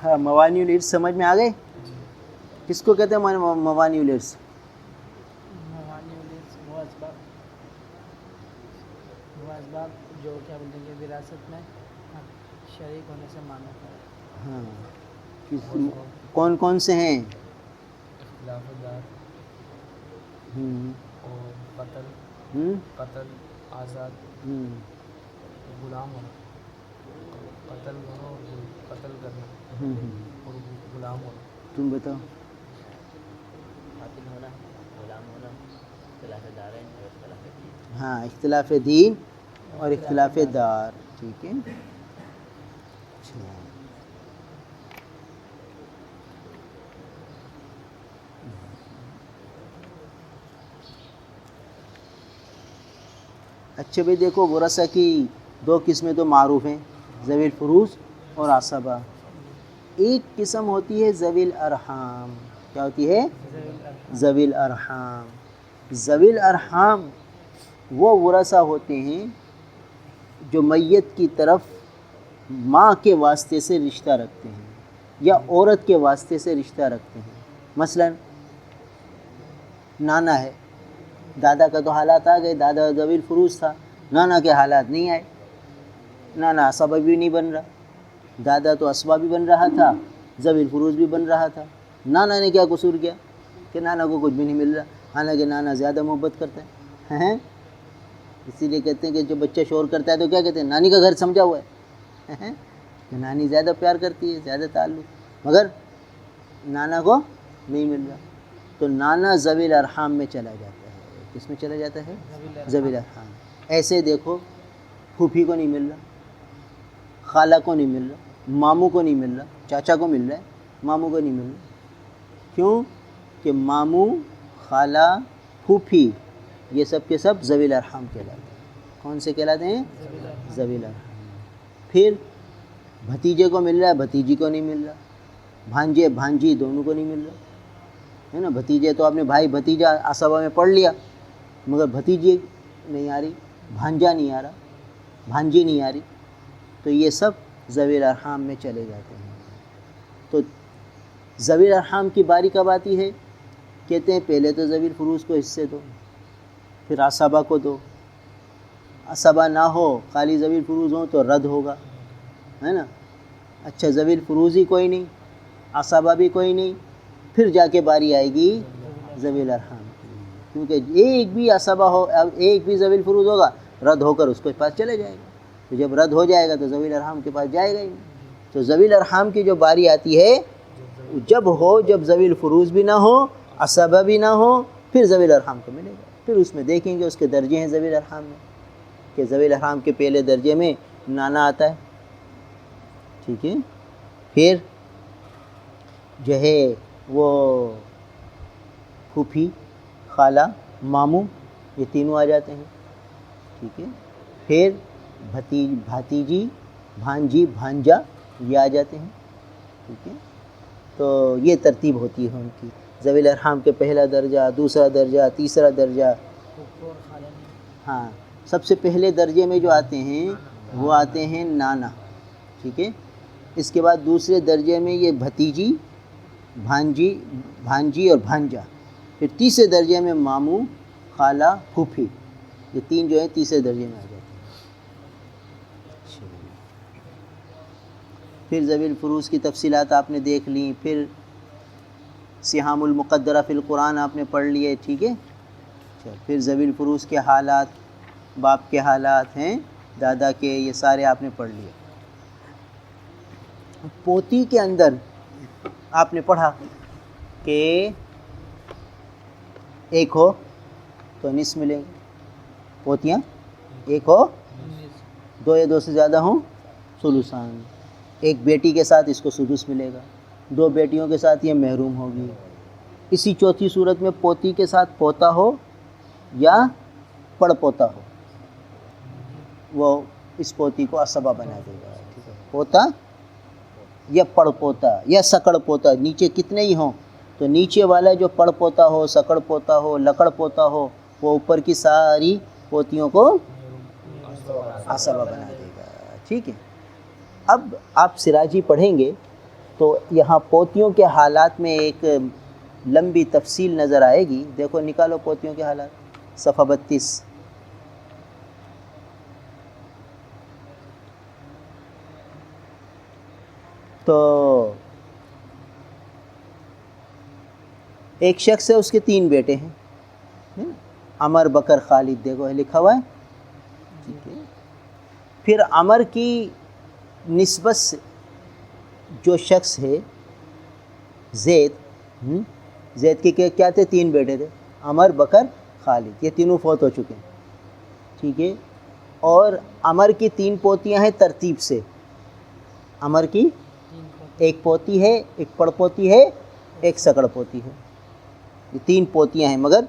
ہاں موانی الارث سمجھ میں آ گئے؟ کس کو کہتے ہیں موانی الارث؟ موانی الارث وہ اسباب جو کیا بولتے ہیں کہ وراثت میں شریک ہونے سے مانا ہے. ہاں کون کون سے ہیں؟ اختلاف دار اور قتل آزاد غلام ہونا، قتل کرنا اور غلام ہونا. تم بتاؤ. قاتل ہونا، غلام ہونا، اختلاف دارین اور اختلاف دین. ہاں اختلاف دین اور اختلاف دار. ٹھیک ہے. اچھا بھائی دیکھو ورثہ کی دو قسمیں تو معروف ہیں، ذوی الفروض اور عصبہ. ایک قسم ہوتی ہے ذوی الارحام. کیا ہوتی ہے؟ ذوی الارحام. ذوی الارحام وہ ورثہ ہوتے ہیں جو میت کی طرف ماں کے واسطے سے رشتہ رکھتے ہیں یا عورت کے واسطے سے رشتہ رکھتے ہیں. مثلا نانا ہے، دادا کا تو حالات آ گئے، دادا ذوی الفروض تھا، نانا کے حالات نہیں آئے، نانا عصبہ بھی نہیں بن رہا، دادا تو عصبہ بھی بن رہا تھا، ذوی الفروض بھی بن رہا تھا. نانا نے کیا قصور کیا کہ نانا کو کچھ بھی نہیں مل رہا، حالانکہ نانا زیادہ محبت کرتا ہے. اسی لیے کہتے ہیں کہ جو بچہ شور کرتا ہے تو کیا کہتے ہیں؟ نانی کا گھر سمجھا ہوا ہے. نانی زیادہ پیار کرتی ہے، زیادہ تعلق، مگر نانا کو نہیں مل رہا. تو نانا ذوی الارحام میں چلا جاتا ہے. کس میں چلا جاتا ہے؟ ذوی الارحام. ایسے دیکھو پھوپھی کو نہیں مل رہا، خالہ کو نہیں مل رہا، ماموں کو نہیں مل رہا. چاچا کو مل رہا ہے، ماموں کو نہیں مل رہا. کیوں کہ ماموں، خالہ، پھوپھی یہ سب کے سب ذوی الارحام کہلاتے ہیں. کون سے کہلاتے ہیں؟ ذوی الارحام. پھر بھتیجے کو مل رہا ہے، بھتیجی کو نہیں مل رہا. بھانجے بھانجی دونوں کو نہیں مل رہا ہے نا. بھتیجے تو آپ نے بھائی بھتیجا عصبہ میں پڑھ لیا، مگر بھتیجی نہیں آ رہی، بھانجا نہیں آ رہا، بھانجی نہیں آ رہی. تو یہ سب ذوی الارحام میں چلے جاتے ہیں. تو ذوی الارحام کی باری کب آتی ہے؟ کہتے ہیں پہلے تو ذوی الفروض کو حصے دو، پھر عصبہ کو دو. عصبہ نہ ہو، خالی ذوی الفروض ہوں تو رد ہوگا، ہے نا. اچھا ذوی الفروض ہی کوئی نہیں، عصبہ بھی کوئی نہیں، پھر جا کے باری آئے گی ذوی الارحام کی. کیونکہ ایک بھی عصبہ ہو، ایک بھی ذوی الفروض ہوگا، رد ہو کر اس کے پاس چلے جائے گا. تو جب رد ہو جائے گا تو ذوی الارحام کے پاس جائے گا ہی نہیں. تو ذوی الارحام کی جو باری آتی ہے جب ہو، جب ذوی الفروض بھی نہ ہو، عصبہ بھی نہ ہو، پھر ذوی الارحام کو ملے گا. پھر اس میں دیکھیں گے اس کے درجے ہیں ذوی الارحام میں، کہ ذوی الارحام کے پہلے درجے میں نانا آتا ہے. ٹھیک ہے. پھر جو ہے وہ پھوپھی، خالہ، ماموں یہ تینوں آ جاتے ہیں. ٹھیک ہے. پھر بھتیجی، بھانجی، بھانجا یہ آ جاتے ہیں. ٹھیک ہے. تو یہ ترتیب ہوتی ہے ان کی. ذوی الارحام کے پہلا درجہ، دوسرا درجہ، تیسرا درجہ. ہاں سب سے پہلے درجے میں جو آتے ہیں وہ آتے ہیں نانا. ٹھیک ہے. اس کے بعد دوسرے درجے میں یہ بھتیجی، بھانجی اور بھانجا. پھر تیسرے درجے میں ماموں، خالہ، پھوپھی. یہ تین جو ہیں تیسرے درجے میں آ جاتے ہیں. پھر ذوی الفروض کی تفصیلات آپ نے دیکھ لیں. پھر سہام المقدرہ فی القرآن آپ نے پڑھ لیے. ٹھیک ہے. پھر ذوی الفروض کے حالات، باپ کے حالات ہیں، دادا کے، یہ سارے آپ نے پڑھ لیے. پوتی کے اندر آپ نے پڑھا کہ ایک ہو تو نصف ملیں گے. پوتیاں ایک ہو، دو یا دو سے زیادہ ہوں ثلثان. ایک بیٹی کے ساتھ اس کو سدس ملے گا، دو بیٹیوں کے ساتھ یہ محروم ہوگی. اسی چوتھی صورت میں پوتی کے ساتھ پوتا ہو یا پڑ پوتا ہو، وہ اس پوتی کو عصبہ بنا دے گا. ٹھیک ہے. پوتا یا پڑ پوتا یا سکڑ پوتا، نیچے کتنے ہی ہوں تو نیچے والا جو پڑ پوتا ہو، سکڑ پوتا ہو، لکڑ پوتا ہو، وہ اوپر کی ساری پوتیوں کو عصبہ بنا دے گا. ٹھیک ہے. اب آپ سراجی پڑھیں گے تو یہاں پوتیوں کے حالات میں ایک لمبی تفصیل نظر آئے گی. دیکھو نکالو پوتیوں کے حالات صفحہ 32. تو ایک شخص ہے, اس کے 3 بیٹے ہیں, عمر, بکر, خالد. دیکھو لکھا ہوا ہے. ٹھیک ہے. پھر عمر کی نسبت سے جو شخص ہے زید, زید کے کیا تھے؟ 3 بیٹے تھے, عمر, بکر, خالد. یہ تینوں فوت ہو چکے ہیں. ٹھیک ہے. اور عمر کی 3 پوتیاں ہیں ترتیب سے. عمر کی ایک پوتی ہے, ایک پڑ پوتی ہے, ایک سکڑ پوتی ہے. یہ 3 پوتیاں ہیں مگر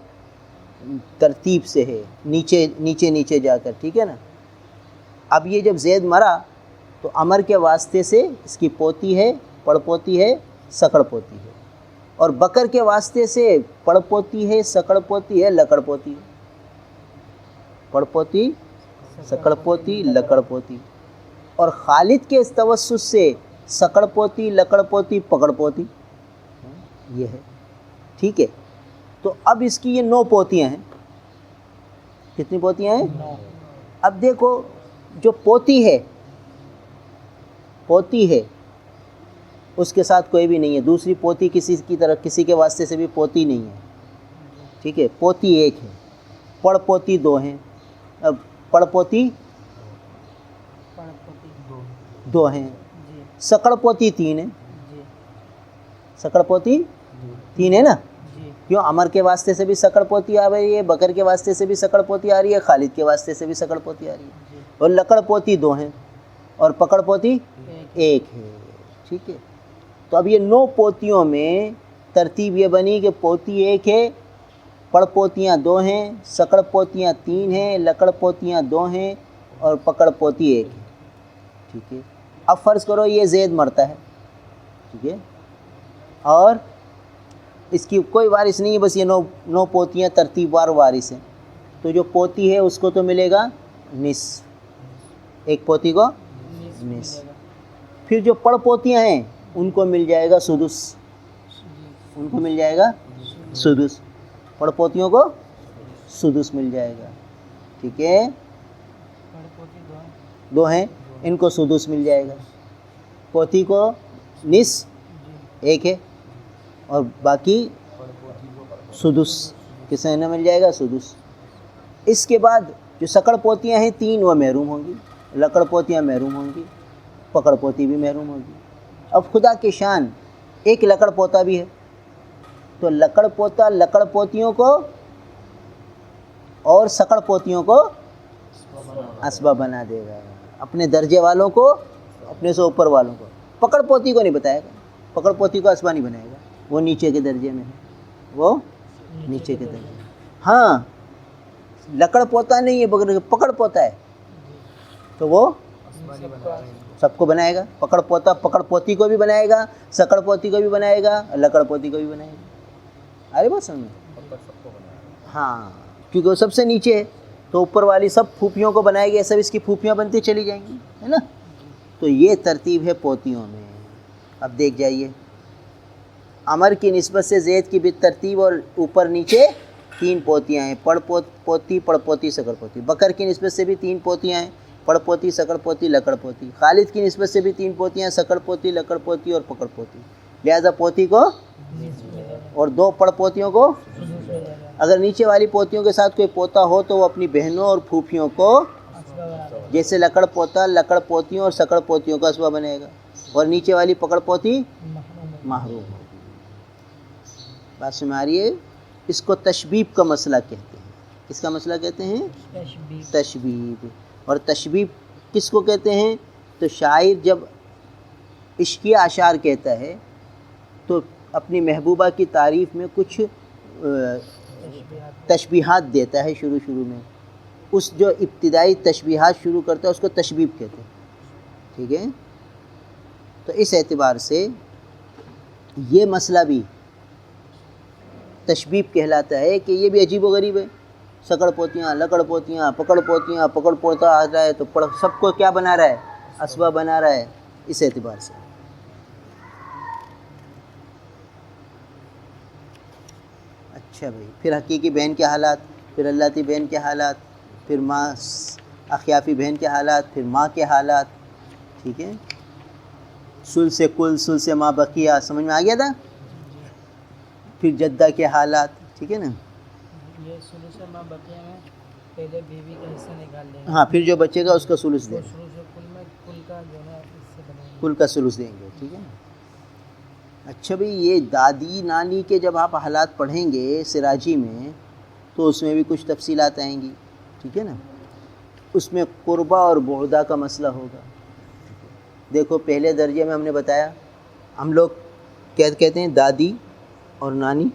ترتیب سے ہے, نیچے نیچے نیچے جا کر. ٹھیک ہے نا. اب یہ جب زید مرا تو عمر کے واسطے سے اس کی پوتی ہے, پڑ پوتی ہے, سکڑ پوتی ہے. اور بکر کے واسطے سے پڑ پوتی ہے, سکڑ پوتی ہے, لکڑ پوتی ہے. پڑ پوتی, سکڑ پوتی, لکڑ پوتی. اور خالد کے اس توسط سے سکڑ پوتی, لکڑ پوتی, پکڑ پوتی. یہ ہے. ٹھیک ہے. تو اب اس کی یہ 9 پوتیاں ہیں. کتنی پوتیاں ہیں؟ 9. اب دیکھو جو پوتی ہے, پوتی ہے اس کے ساتھ کوئی بھی نہیں ہے. دوسری پوتی کسی کی طرف, کسی کے واسطے سے بھی پوتی نہیں ہے. ٹھیک ہے. پوتی ایک ہے, پڑ پوتی 2 ہیں. اب پڑ پوتی 2 ہیں, جی سکڑ پوتی 3 ہیں. جی سکڑ پوتی 3 ہے نا. جی کیوں؟ عمر کے واسطے سے بھی سکڑ پوتی آ رہی ہے, بکر کے واسطے سے بھی سکڑ پوتی آ رہی ہے, خالد کے واسطے سے بھی سکڑ پوتی آ رہی ہے. جی اور لکڑ پوتی 2 ہیں, اور پکڑ پوتی ایک 1 ہے. ٹھیک ہے. تو اب یہ 9 پوتیوں میں ترتیب یہ بنی کہ پوتی 1 ہے, پڑ پوتیاں 2 ہیں, سکڑ پوتیاں 3 ہیں, لکڑ پوتیاں 2 ہیں, اور پکڑ پوتی 1 ہے. ٹھیک ہے. اب فرض کرو یہ زید مرتا ہے. ٹھیک ہے. اور اس کی کوئی وارث نہیں ہے, بس یہ 9 پوتیاں ترتیب وار وارث ہیں. تو جو پوتی ہے اس کو تو ملے گا نصف, ایک پوتی کو نصف. پھر جو پڑ پوتیاں ہیں ان کو مل جائے گا سدس, ان کو مل جائے گا سدس. پڑ پوتیوں کو سدس مل جائے گا. ٹھیک ہے. 2 ہیں, ان کو سدس مل جائے گا. پوتی کو نصف 1 ہے, اور باقی سدس کسے نہ مل جائے گا سدس. اس کے بعد جو سکڑ پوتیاں ہیں 3 وہ محروم ہوں گی, لکڑ پوتیاں محروم ہوں گی, پکڑ پوتی بھی محروم ہوگی. اب خدا کی شان ایک لکڑ پوتا بھی ہے, تو لکڑ پوتا لکڑ پوتیوں کو اور سکڑ پوتیوں کو اسباب بنا دے گا, اپنے درجے والوں کو, اپنے سے اوپر والوں کو. پکڑ پوتی کو نہیں بتائے گا, پکڑ پوتی کو اسباب نہیں بنائے گا, وہ نیچے کے درجے میں ہے, وہ نیچے کے درجے میں. ہاں لکڑ پوتا نہیں ہے, پکڑ پوتا ہے, تو وہ سب کو بنائے گا. پکڑ پوتا پکڑ پوتی کو بھی بنائے گا, سکڑ پوتی کو بھی بنائے گا, لکڑ پوتی کو بھی بنائے گا. ارے بات سمجھ میں؟ ہاں, کیونکہ وہ سب سے نیچے ہے, تو اوپر والی سب پھوپھیوں کو بنائے گی, سب اس کی پھوپھیاں بنتی چلی جائیں گی, ہے نا. تو یہ ترتیب ہے پوتیوں میں. اب دیکھ جائیے, عمر کی نسبت سے زید کی بھی ترتیب, اور اوپر نیچے 3 پوتیاں ہیں, پڑ پوتی, پڑ پوتی, سکڑ پوتی. بکر کی نسبت سے بھی 3 پوتیاں ہیں, پڑ پوتی, سکڑ پوتی, لکڑ پوتی. خالد کی نسبت سے بھی 3 پوتیاں, سکڑ پوتی, لکڑ پوتی اور پکڑ پوتی. لہذا پوتی کو اور 2 پڑ پوتیوں کو. اگر نیچے والی پوتیوں کے ساتھ کوئی پوتا ہو تو وہ اپنی بہنوں اور پھوپھیوں کو, جیسے لکڑ پوتا لکڑ پوتیوں اور سکڑ پوتیوں کا اسبہ بنے گا, اور نیچے والی پکڑ پوتی محروم ہوگی. بات سمجھ آ رہی ہے؟ اس کو تشبیب کا مسئلہ کہتے ہیں. کس کا مسئلہ کہتے ہیں؟ تشبیب. اور تشبیب کس کو کہتے ہیں؟ تو شاعر جب عشقیہ اشعار کہتا ہے تو اپنی محبوبہ کی تعریف میں کچھ تشبیہات دیتا ہے شروع میں. اس جو ابتدائی تشبیہات شروع کرتا ہے اس کو تشبیب کہتے ہیں. ٹھیک ہے. تو اس اعتبار سے یہ مسئلہ بھی تشبیب کہلاتا ہے کہ یہ بھی عجیب و غریب ہے. سکڑ پوتیاں, لکڑ پوتیاں, پکڑ پوتیاں, پکڑ پوتا آ رہا ہے تو سب کو کیا بنا رہا ہے؟ اسباب بنا رہا ہے. اس اعتبار سے اچھا بھائی، پھر حقیقی بہن کے حالات، پھر اللتی بہن کے حالات، پھر ماں اخیافی بہن کے حالات، پھر ماں کے حالات، ٹھیک ہے. ثلث کل، ثلث ما بقیہ، سمجھ میں آ گیا تھا. پھر جدہ کے حالات، ٹھیک ہے نا. یہ ثلث ما بقیہ میں پہلے بیوی کا حصہ نکال لیں گے. ہاں، پھر جو بچے گا اس کا ثلث دیں وہ گے، ثلث کل میں کل کا جو ہے اس سے بنائیں گے. کل کا ثلث دیں گے، ٹھیک ہے نا. اچھا بھئی، یہ دادی نانی کے جب آپ حالات پڑھیں گے سراجی میں تو اس میں بھی کچھ تفصیلات آئیں گی، ٹھیک ہے نا. اس میں قربہ اور بعدہ کا مسئلہ ہوگا. دیکھو پہلے درجے میں ہم نے بتایا، ہم لوگ کہتے ہیں دادی اور نانی،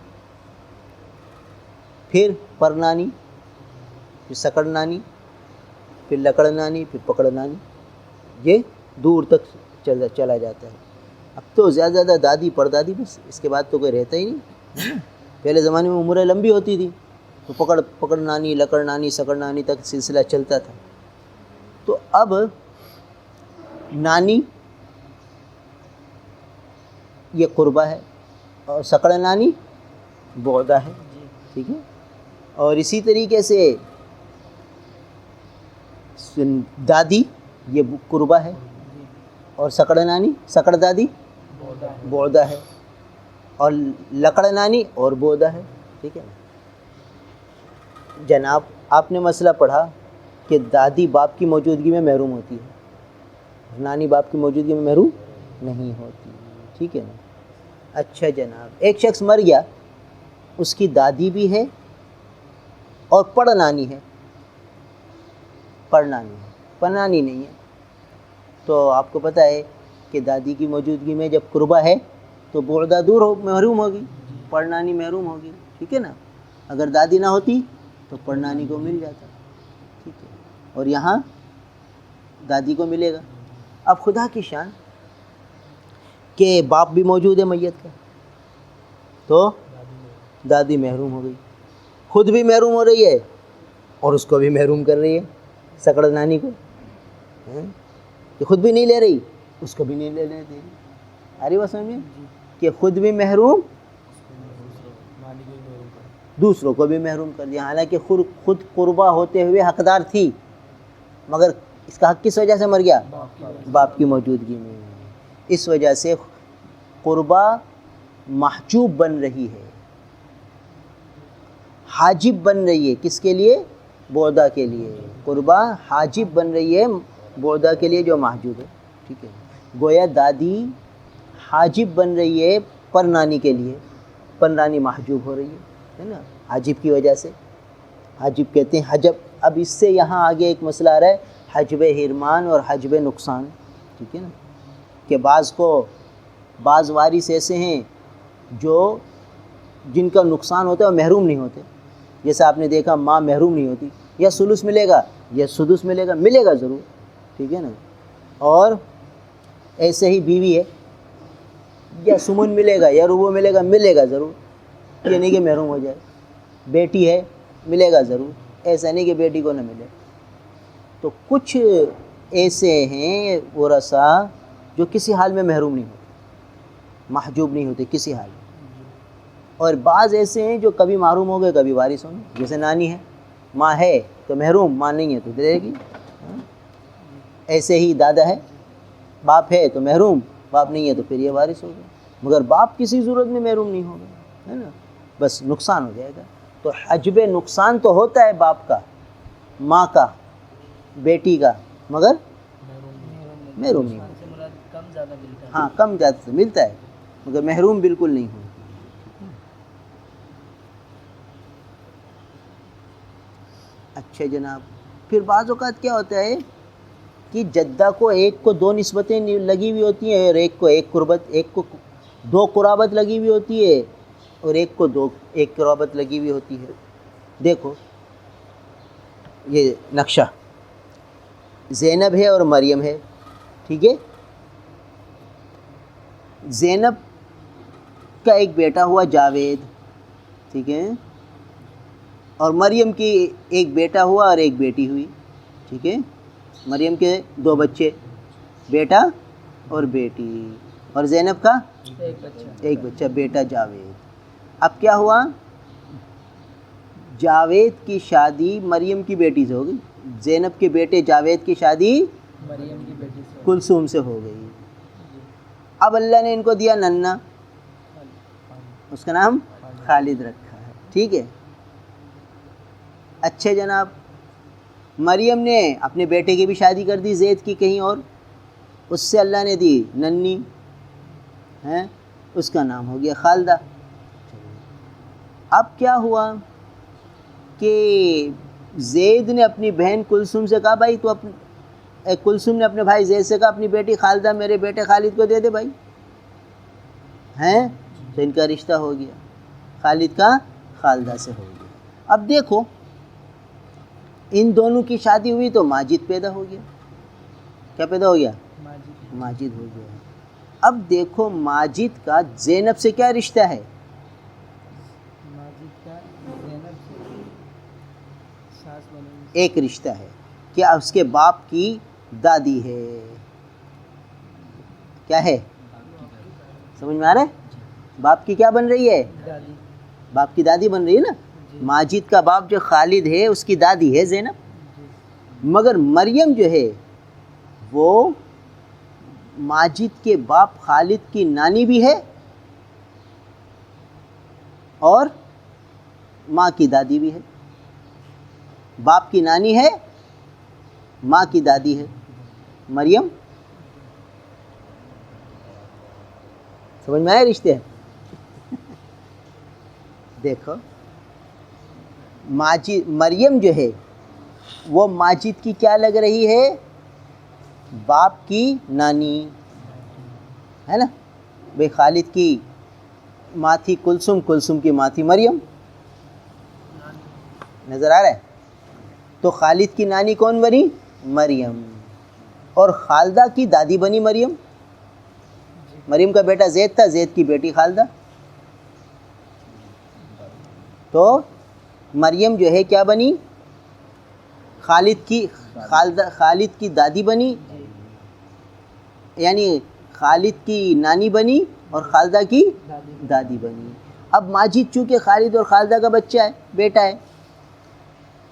پھر پر نانی، پھر سکڑ نانی، پھر لکڑ نانی، پھر پکڑ نانی. یہ دور تک چلا جاتا ہے. اب تو زیادہ زیادہ دادی پردادی، بس اس کے بعد تو کوئی رہتا ہی نہیں. پہلے زمانے میں عمریں لمبی ہوتی تھی تو پکڑ نانی، لکڑ نانی، سکڑ نانی تک سلسلہ چلتا تھا. تو اب نانی یہ قربہ ہے اور سکڑ نانی بعدہ ہے، ٹھیک ہے. اور اسی طریقے سے دادی یہ قربہ ہے اور سکڑ نانی، سکڑ دادی بعدہ ہے، اور لکڑ نانی اور بعدہ ہے، ٹھیک ہے. جناب آپ نے مسئلہ پڑھا کہ دادی باپ کی موجودگی میں محروم ہوتی ہے، نانی باپ کی موجودگی میں محروم نہیں ہوتی، ٹھیک ہے نا. اچھا جناب، ایک شخص مر گیا، اس کی دادی بھی ہے اور پڑ نانی ہے، پڑ نانی ہے، پنانی نہیں ہے. تو آپ کو پتہ ہے کہ دادی کی موجودگی میں جب قربہ ہے تو بعدہ محروم ہوگی، پڑ نانی محروم ہوگی، ٹھیک ہے نا. اگر دادی نہ ہوتی تو پڑ نانی کو مل جاتا، ٹھیک ہے. اور یہاں دادی کو ملے گا. اب خدا کی شان کہ باپ بھی موجود ہے میت کا، تو دادی محروم ہو گئی، خود بھی محروم ہو رہی ہے اور اس کو بھی محروم کر رہی ہے، سکڑ نانی کو. کہ خود بھی نہیں لے رہی، اس کو بھی نہیں لینے دے رہی. ارے وہ سمجھیں کہ خود بھی محروم، دوسروں کو بھی محروم کر دیا. حالانکہ خود قربہ ہوتے ہوئے حقدار تھی، مگر اس کا حق کس وجہ سے مر گیا؟ باپ کی موجودگی میں. اس وجہ سے قربہ محجوب بن رہی ہے، حاجب بن رہی ہے. کس کے لیے؟ بعدہ کے لیے. قربہ حاجب بن رہی ہے بعدہ کے لیے جو محجوب ہے، ٹھیک ہے. گویا دادی حاجب بن رہی ہے پر نانی کے لیے، پر نانی محجوب ہو رہی ہے نا، حاجب کی وجہ سے. حاجب کہتے ہیں حجب. اب اس سے یہاں آگے ایک مسئلہ آ رہا ہے، حجب حرمان اور حجب نقصان، ٹھیک ہے نا. کہ بعض وارث ایسے ہیں جن کا نقصان ہوتا ہے وہ محروم نہیں ہوتے. جیسا آپ نے دیکھا ماں محروم نہیں ہوتی، یا ثلث ملے گا یا سدس ملے گا ضرور، ٹھیک ہے نا. اور ایسے ہی بیوی ہے، یا سمن ملے گا یا ربع ملے گا ضرور، یہ نہیں کہ محروم ہو جائے. بیٹی ہے، ملے گا ضرور، ایسا نہیں کہ بیٹی کو نہ ملے. تو کچھ ایسے ہیں ورثہ جو کسی حال میں محروم نہیں ہوتے، محجوب نہیں ہوتے کسی حال میں. اور بعض ایسے ہیں جو کبھی محروم ہو گئے کبھی وارث ہوں گے. جیسے نانی ہے، ماں ہے تو محروم، ماں نہیں ہے تو دے گی. ایسے ہی دادا ہے، باپ ہے تو محروم، باپ نہیں ہے تو پھر یہ وارث ہوگا. مگر باپ کسی صورت میں محروم نہیں ہوگا، ہے نا، بس نقصان ہو جائے گا. تو حجب نقصان تو ہوتا ہے باپ کا، ماں کا، بیٹی کا، مگر محروم نہیں ہوتا. سے مراد کم زیادہ ملتا ہے. ہاں، کم زیادہ سے ملتا ہے مگر محروم بالکل نہیں ہوتا. اچھا جناب، پھر بعض اوقات کیا ہوتا ہے کہ جدہ کو ایک کو دو نسبتیں لگی ہوئی ہوتی ہیں، اور ایک کو دو قرابت لگی ہوئی ہوتی ہے، اور ایک کو ایک قرابت لگی ہوئی ہوتی ہے. دیکھو یہ نقشہ، زینب ہے اور مریم ہے، ٹھیک ہے. زینب کا ایک بیٹا ہوا جاوید، ٹھیک ہے، اور مریم کی ایک بیٹا ہوا اور ایک بیٹی ہوئی، ٹھیک ہے. مریم کے دو بچے، بیٹا اور بیٹی، اور زینب کا ایک بچہ بیٹا جاوید. اب کیا ہوا؟ جاوید کی شادی مریم کی بیٹی سے ہو گئی، زینب کے بیٹے جاوید کی شادی مریم کی بیٹی سے کلثوم سے ہو گئی۔ اب اللہ نے ان کو دیا ننا، اس کا نام خالد رکھا ہے، ٹھیک ہے۔ اچھے جناب، مریم نے اپنے بیٹے کی بھی شادی کر دی زید کی کہیں اور، اس سے اللہ نے دی ننی ہیں، اس کا نام ہو گیا خالدہ۔ اب کیا ہوا کہ زید نے اپنی بہن کلثوم سے کہا بھائی تو کلثوم نے اپنے بھائی زید سے کہا اپنی بیٹی خالدہ میرے بیٹے خالد کو دے دے بھائی، ہیں تو ان کا رشتہ ہو گیا، خالد کا خالدہ سے ہو گیا۔ اب دیکھو ان دونوں کی شادی ہوئی تو ماجد پیدا ہو گیا، کیا پیدا ہو گیا؟ ماجد ماجد ہو گیا۔ اب دیکھو ماجد کا زینب سے کیا رشتہ ہے؟ ماجد کا زینب سے ساس بنے ایک رشتہ ہے کہ اس کے باپ کی دادی ہے، کیا ہے؟ سمجھ میں آ رہا ہے؟ باپ کی کیا بن رہی ہے؟ دادی، باپ کی دادی بن رہی ہے نا۔ ماجد کا باپ جو خالد ہے اس کی دادی ہے زینب، مگر مریم جو ہے وہ ماجد کے باپ خالد کی نانی بھی ہے اور ماں کی دادی بھی ہے، باپ کی نانی ہے، ماں کی دادی ہے مریم۔ سمجھ میں آئے رشتے؟ دیکھو مریم جو ہے وہ ماجد کی کیا لگ رہی ہے؟ باپ کی نانی ہے نا۔ بھئی خالد کی ماں تھی کلثوم، کلثوم کی ماں تھی مریم، نظر آ رہا ہے؟ تو خالد کی نانی کون بنی؟ مریم، اور خالدہ کی دادی بنی مریم۔ مریم کا بیٹا زید تھا، زید کی بیٹی خالدہ، تو مریم جو ہے کیا بنی؟ خالد کی دادی بنی، یعنی خالد کی نانی بنی اور خالدہ کی دادی بنی۔ اب ماجد چونکہ خالد اور خالدہ کا بچہ ہے، بیٹا ہے،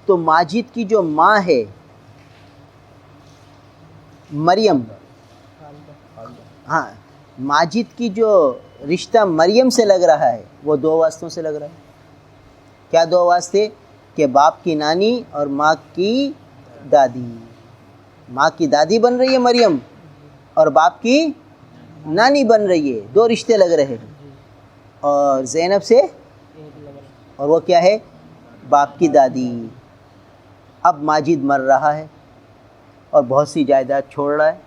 تو ماجد کی جو ماں ہے مریم، ہاں ماجد کی جو رشتہ مریم سے لگ رہا ہے وہ دو واسطوں سے لگ رہا ہے۔ کیا دو واسطے؟ کہ باپ کی نانی اور ماں کی دادی، ماں کی دادی بن رہی ہے مریم اور باپ کی نانی بن رہی ہے، دو رشتے لگ رہے ہیں۔ اور زینب سے، اور وہ کیا ہے؟ باپ کی دادی۔ اب ماجد مر رہا ہے اور بہت سی جائیداد چھوڑ رہا ہے،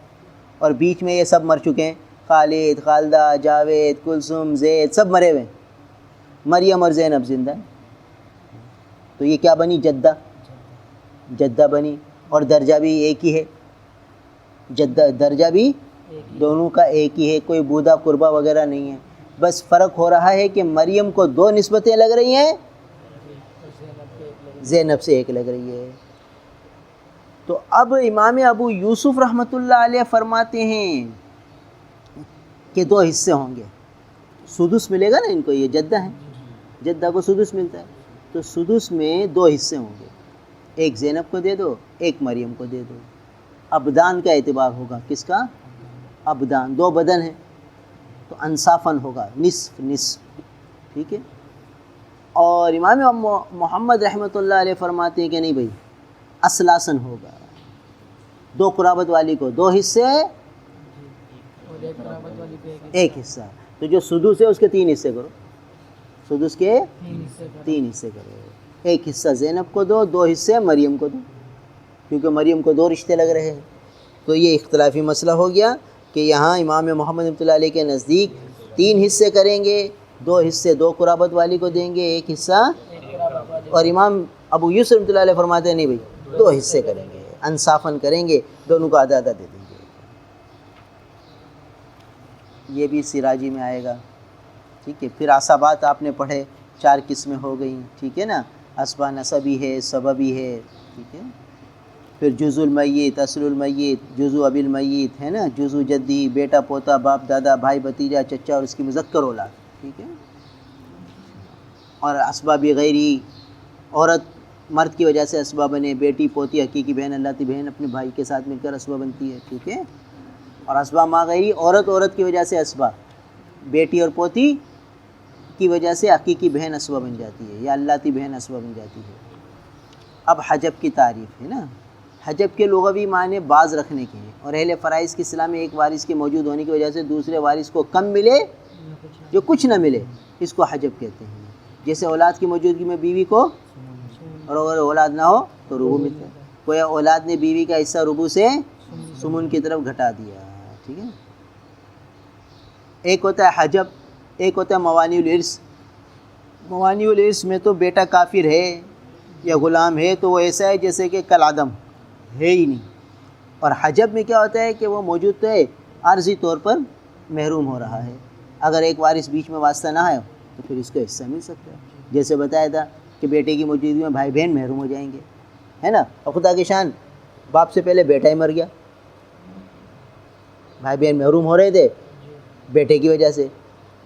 اور بیچ میں یہ سب مر چکے ہیں، خالد، خالدہ، جاوید، کلثوم، زید سب مرے ہوئے، مریم اور زینب زندہ ہیں۔ تو یہ کیا بنی؟ جدہ بنی، اور درجہ بھی ایک ہی ہے، درجہ بھی دونوں کا ایک ہی ہے، کوئی بودا قربا وغیرہ نہیں ہے، بس فرق ہو رہا ہے کہ مریم کو دو نسبتیں لگ رہی ہیں، زینب سے ایک لگ رہی ہے۔ تو اب امام ابو یوسف رحمۃ اللہ علیہ فرماتے ہیں کہ دو حصے ہوں گے، سدس ملے گا نا ان کو، یہ جدہ ہیں، جدہ کو سدس ملتا ہے، تو سدس میں دو حصے ہوں گے، ایک زینب کو دے دو، ایک مریم کو دے دو۔ ابدان کا اعتبار ہوگا، کس کا؟ ابدان، دو بدن ہیں تو انصافاً ہوگا، نصف نصف، ٹھیک ہے۔ اور امام محمد رحمۃ اللہ علیہ فرماتے ہیں کہ نہیں بھائی، اصلاً ہوگا، دو قرابت والی کو دو حصے، ایک حصہ، تو جو سدس ہے اس کے تین حصے کرو، سدس کے تین حصے کرو، ایک حصہ زینب کو دو، دو حصے مریم کو دو، کیونکہ مریم کو دو رشتے لگ رہے ہیں۔ تو یہ اختلافی مسئلہ ہو گیا کہ یہاں امام محمد رحمۃ اللہ علیہ کے نزدیک تین حصے کریں گے، دو حصے دو قرابت والی کو دیں گے، ایک حصہ، اور امام ابو یوسف رحمۃ اللہ علیہ فرماتے ہیں نہیں بھائی، دو حصے کریں گے، انصافاً کریں گے، دونوں کو آدھا آدھا دے دیں گے۔ یہ بھی سراجی میں آئے گا، ٹھیک ہے۔ پھر عصبات آپ نے پڑھے، 4 قسمیں ہو گئیں، ٹھیک ہے نا، اسبا نسبی ہے، سببی ہے، ٹھیک ہے۔ پھر جزء المیت، اصل المیت، جزء ابی المیت ہے نا، جزء جدی، بیٹا پوتا، باپ دادا، بھائی بھتیجا، چچا اور اس کی مذکر اولاد، ٹھیک ہے۔ اور اسباب غیری، عورت مرد کی وجہ سے اسبہ بنے، بیٹی پوتی حقیقی بہن اللہ کی بہن اپنے بھائی کے ساتھ مل کر اسبہ بنتی ہے، ٹھیک ہے. اور اسبہ ما غیری عورت کی وجہ سے اسبہ، بیٹی اور پوتی کی وجہ سے حقیقی بہن اسبہ بن جاتی ہے یا اللہ کی بہن اسبہ بن جاتی ہے. اب حجب کی تعریف ہے نا. حجب کے لغوی معنی باز رکھنے کے ہیں، اور اہل فرائض کی اصطلاح میں ایک وارث کے موجود ہونے کی وجہ سے دوسرے وارث کو کم ملے جو کچھ نہ ملے، اس کو حجب کہتے ہیں. جیسے اولاد کی موجودگی میں بیوی کو، اور اگر اولاد نہ ہو تو ربع ملتا ہے. کوئی اولاد نے بیوی کا حصہ ربع سے ثمن کی طرف گھٹا دیا، ٹھیک ہے. ایک ہوتا ہے حجب، ایک ہوتا ہے موانع الارث. موانع الارث میں تو بیٹا کافر ہے یا غلام ہے تو وہ ایسا ہے جیسے کہ کل عدم ہے ہی نہیں. اور حجب میں کیا ہوتا ہے کہ وہ موجود تو ہے، عارضی طور پر محروم ہو رہا ہے. اگر ایک وارث بیچ میں واسطہ نہ ہے تو پھر اس کو حصہ مل سکتا ہے. جیسے بتایا تھا کہ بیٹے کی موجودگی میں بھائی بہن محروم ہو جائیں گے، ہے نا. اور خدا کی شان باپ سے پہلے بیٹا ہی مر گیا، بھائی بہن محروم ہو رہے تھے بیٹے کی وجہ سے،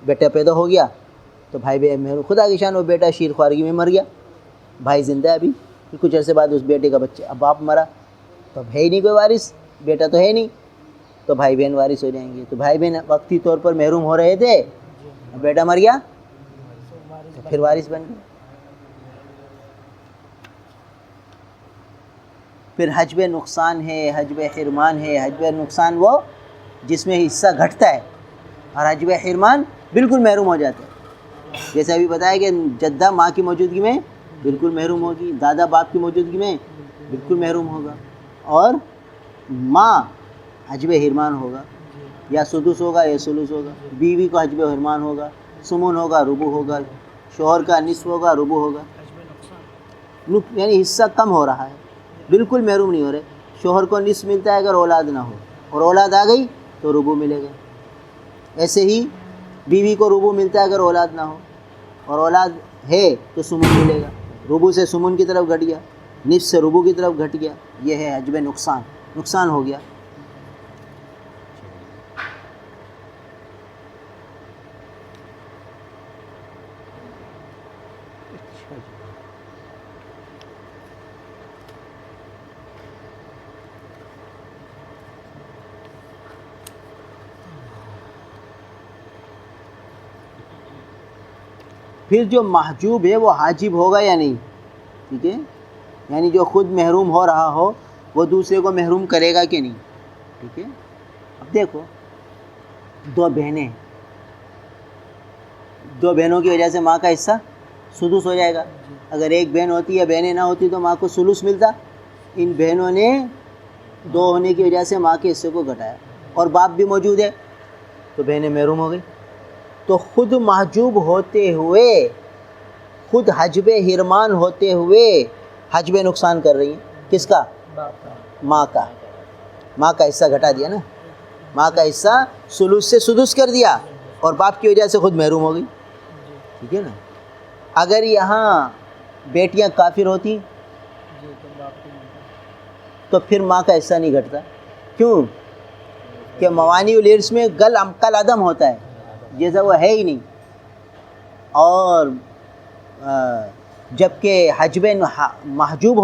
بیٹا پیدا ہو گیا تو بھائی بہن محروم. خدا کی شان وہ بیٹا شیر خوارگی میں مر گیا، بھائی زندہ ہے ابھی. پھر کچھ عرصے بعد اس بیٹے کا بچہ، اب باپ مرا تو اب ہے ہی نہیں کوئی وارث، بیٹا تو ہے نہیں، تو بھائی بہن وارث ہو جائیں گے. تو بھائی بہن وقتی طور پر محروم ہو رہے تھے، اب بیٹا مر گیا تو پھر وارث بن گئے. پھر حجب نقصان ہے، حجب حرمان ہے. حجب نقصان وہ جس میں حصہ گھٹتا ہے، اور حجب حرمان بالکل محروم ہو جاتا ہے. جیسے ابھی بتایا کہ جدہ ماں کی موجودگی میں بالکل محروم ہوگی، دادا باپ کی موجودگی میں بالکل محروم ہوگا، اور ماں حجب حرمان ہوگا، یا سدس ہوگا یا سلس ہوگا. بیوی کو حجب حرمان ہوگا، ثمن ہوگا، ربع ہوگا. شوہر کا نصف ہوگا، ربع ہوگا. یعنی حصہ کم ہو رہا ہے، بالکل محروم نہیں ہو رہے. شوہر کو نصف ملتا ہے اگر اولاد نہ ہو، اور اولاد آ گئی تو ربع ملے گا. ایسے ہی بیوی کو ربع ملتا ہے اگر اولاد نہ ہو، اور اولاد ہے تو ثمن ملے گا. ربع سے ثمن کی طرف گھٹ گیا، نصف سے ربع کی طرف گھٹ گیا. یہ ہے حجب نقصان، نقصان ہو گیا. پھر جو محجوب ہے وہ حاجب ہوگا یا نہیں، ٹھیک ہے. یعنی جو خود محروم ہو رہا ہو وہ دوسرے کو محروم کرے گا کہ نہیں، ٹھیک ہے. اب دیکھو دو بہنیں، دو بہنوں کی وجہ سے ماں کا حصہ سدس ہو جائے گا. اگر ایک بہن ہوتی یا بہنیں نہ ہوتی تو ماں کو سلس ملتا. ان بہنوں نے دو ہونے کی وجہ سے ماں کے حصے کو گھٹایا، اور باپ بھی موجود ہے تو بہنیں محروم ہو گئی. تو خود محجوب ہوتے ہوئے، خود حجب حرمان ہوتے ہوئے حجب نقصان کر رہی ہیں. کس کا؟ ماں کا. ماں کا حصہ گھٹا دیا نا، ماں کا حصہ سلس سے سدس کر دیا، اور باپ کی وجہ سے خود محروم ہو گئی، ٹھیک ہے نا. اگر یہاں بیٹیاں کافر ہوتی تو پھر ماں کا حصہ نہیں گھٹتا. کیوں؟ کہ موانع الارث میں کل عدم ہوتا ہے، جیسا وہ ہے ہی نہیں. اور جبکہ حجب محجوب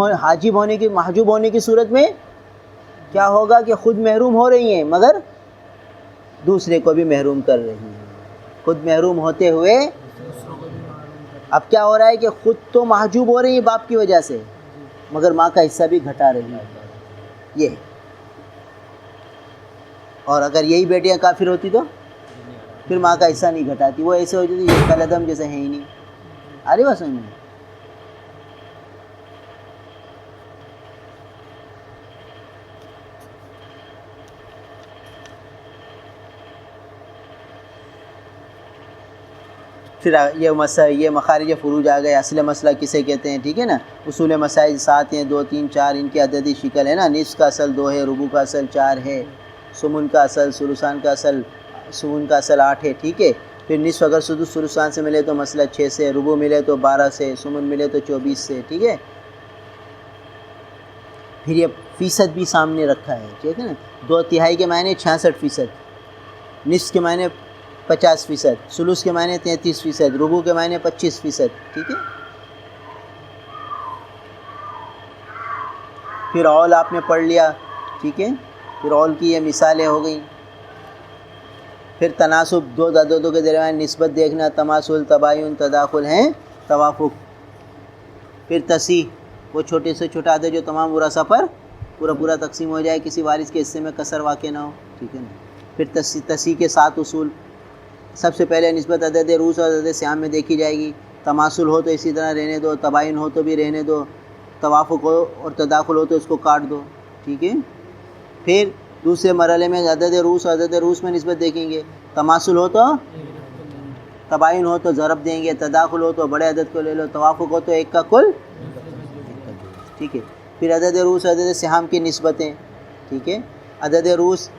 ہونے کی صورت میں کیا ہوگا کہ خود محروم ہو رہی ہیں مگر دوسرے کو بھی محروم کر رہی ہیں. خود محروم ہوتے ہوئے اب کیا ہو رہا ہے کہ خود تو محجوب ہو رہی ہیں باپ کی وجہ سے، مگر ماں کا حصہ بھی گھٹا رہی ہیں. یہ ہے. اور اگر یہی بیٹیاں کافر ہوتی تو پھر ماں کا حصہ نہیں گھٹاتی، وہ ایسے ہو جاتی یہ کل عدم جیسے ہے ہی نہیں. آ رہی بات سمجھ میں؟ پھر یہ مخارج فروج آ گئے. اصل مسئلہ کسے کہتے ہیں، ٹھیک ہے نا. اصول مسائل 7 ہیں، 2 3 4 ان کی عددی شکل ہے نا. نصف کا اصل 2 ہے، ربع کا اصل 4 ہے، ثمن کا اصل، ثلثان کا اصل، ثمن کا اصل 8 ہے، ٹھیک ہے. پھر نصف اگر سدس ثلثان سے ملے تو مسئلہ 6 سے، ربع ملے تو 12 سے، ثمن ملے تو 24 سے، ٹھیک ہے. پھر یہ فیصد بھی سامنے رکھا ہے، ٹھیک ہے نا. 2/3 کے معنی 66%، نصف کے معنی 50%، ثلث کے معنی 33%، ربع کے معنی 25%، ٹھیک ہے. پھر اول آپ نے پڑھ لیا، ٹھیک ہے، پھر اول کی یہ مثالیں ہو گئیں. پھر تناسب، دو عددوں کے درمیان نسبت دیکھنا، تماثل، تباین، تداخل ہیں، توافق. پھر تصحیح، وہ چھوٹے سے چھوٹا عدد جو تمام ورثہ پر پورا تقسیم ہو جائے، کسی وارث کے حصے میں کسر واقع نہ ہو، ٹھیک ہے نا. پھر تصحیح کے 7 اصول. سب سے پہلے نسبت عدد روس اور عدد سیام میں دیکھی جائے گی. تماثل ہو تو اسی طرح رہنے دو، تباین ہو تو بھی رہنے دو، توافق ہو اور تداخل ہو تو اس کو کاٹ دو، ٹھیک ہے. پھر دوسرے مرحلے میں عدد روس اور عدد روس میں نسبت دیکھیں گے. تماثل ہو تو تباین ہو تو ضرب دیں گے، تداخل ہو تو بڑے عدد کو لے لو، توافق ہو تو ایک کا کل، ٹھیک ہے. پھر عدد روس عدد سہام کی نسبتیں، ٹھیک ہے. عدد روس